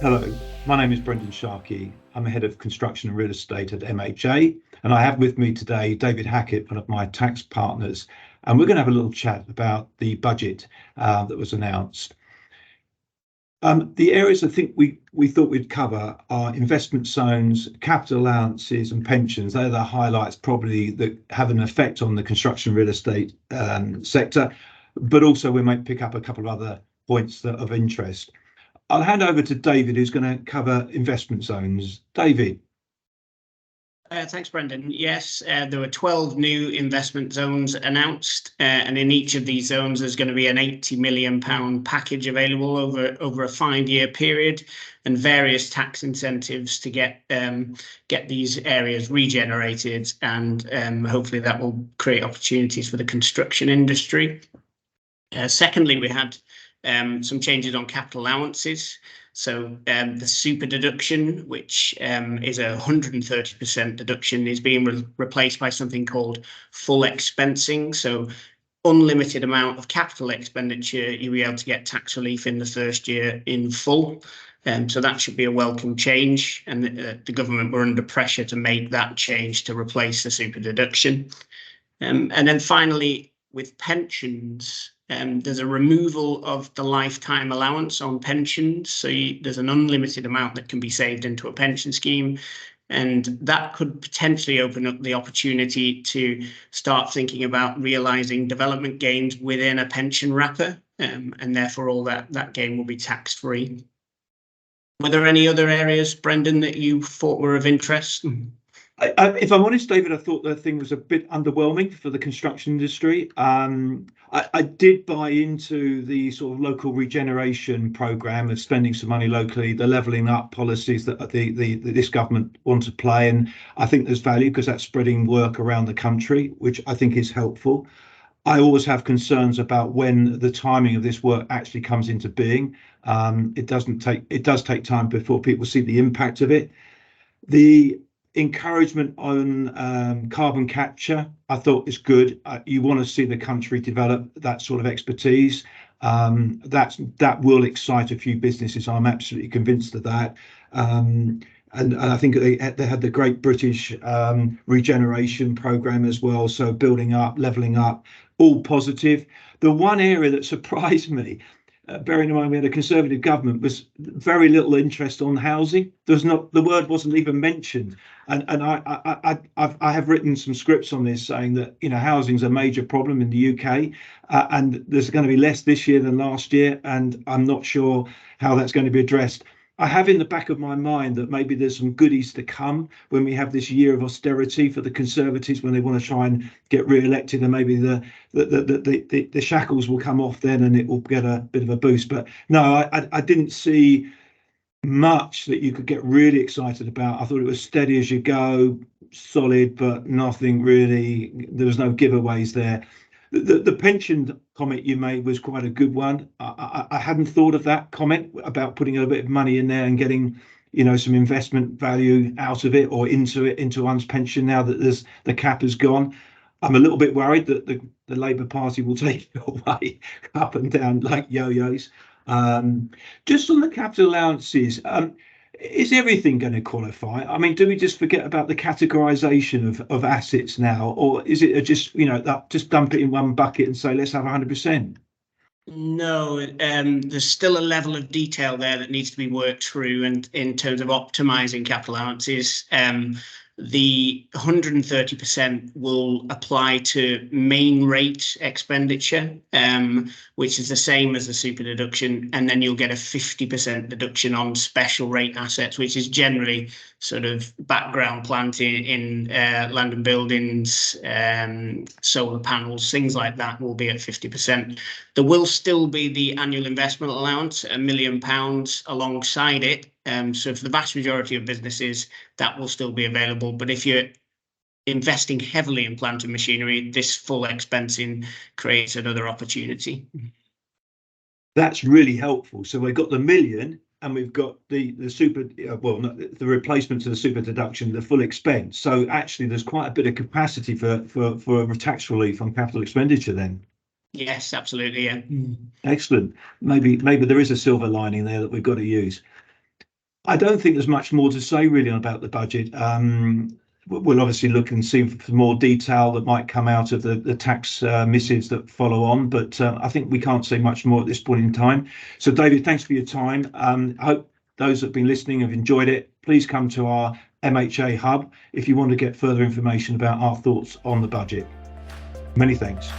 Hello, my name is Brendan Sharkey. I'm a head of construction and real estate at MHA, and I have with me today David Hackett, one of my tax partners, and we're going to have a little chat about the budget that was announced. The areas I think we thought we'd cover are investment zones, capital allowances, and pensions. They're the highlights probably that have an effect on the construction real estate sector, but also we might pick up a couple of other points that are of interest. I'll hand over to David, who's going to cover investment zones. David. Thanks, Brendan. Yes, there were 12 new investment zones announced, and in each of these zones, there's going to be an £80 million package available over a 5-year period, and various tax incentives to get these areas regenerated, and hopefully that will create opportunities for the construction industry. Secondly, we had some changes on capital allowances. So the super deduction, which is a 130% deduction, is being replaced by something called full expensing. So unlimited amount of capital expenditure, you'll be able to get tax relief in the first year in full. So that should be a welcome change. And the government were under pressure to make that change to replace the super deduction. And then finally, with pensions, there's a removal of the lifetime allowance on pensions. So there's an unlimited amount that can be saved into a pension scheme. And that could potentially open up the opportunity to start thinking about realising development gains within a pension wrapper. And therefore, all that gain will be tax-free. Were there any other areas, Brendan, that you thought were of interest? If I'm honest, David, I thought the thing was a bit underwhelming for the construction industry. I did buy into the sort of local regeneration program of spending some money locally, the levelling up policies that this government want to play, and I think there's value because that's spreading work around the country, which I think is helpful. I always have concerns about when the timing of this work actually comes into being. It does take time before people see the impact of it. The encouragement on carbon capture, I thought is good. You want to see the country develop that sort of expertise. That will excite a few businesses. I'm absolutely convinced of that. And I think they had the Great British Regeneration Programme as well. So building up, levelling up, all positive. The one area that surprised me, bearing in mind we had a Conservative government, was very little interest on housing. The word wasn't even mentioned, and I have written some scripts on this saying that housing's a major problem in the UK, and there's going to be less this year than last year, and I'm not sure how that's going to be addressed. I have in the back of my mind that maybe there's some goodies to come when we have this year of austerity for the Conservatives when they want to try and get re-elected, and maybe the shackles will come off then and it will get a bit of a boost. But no, I didn't see much that you could get really excited about. I thought it was steady as you go, solid, but nothing really. There was no giveaways there. The pension comment you made was quite a good one. I hadn't thought of that comment about putting a bit of money in there and getting, some investment value out of it or into one's pension now that the cap has gone. I'm a little bit worried that the Labour Party will take it away up and down like yo-yos. Just on the capital allowances, is everything going to qualify? I mean, do we just forget about the categorization of assets now, or is it just just dump it in one bucket and say let's have 100%? No, there's still a level of detail there that needs to be worked through, and in terms of optimizing capital allowances, the 130% will apply to main rate expenditure, which is the same as the super deduction, and then you'll get a 50% deduction on special rate assets, which is generally sort of background plant in land and buildings, solar panels, things like that will be at 50%. There will still be the annual investment allowance, £1 million alongside it. So for the vast majority of businesses, that will still be available. But if you're investing heavily in plant and machinery, this full expensing creates another opportunity. That's really helpful. So we've got the million and we've got the super, the replacement to the super deduction, the full expense. So actually there's quite a bit of capacity for tax relief on capital expenditure then. Yes, absolutely. Yeah. Excellent. Maybe there is a silver lining there that we've got to use. I don't think there's much more to say really about the budget. We'll obviously look and see for more detail that might come out of the tax missives that follow on, but I think we can't say much more at this point in time. So David, thanks for your time. I hope those that have been listening have enjoyed it. Please come to our MHA hub if you want to get further information about our thoughts on the budget. Many thanks.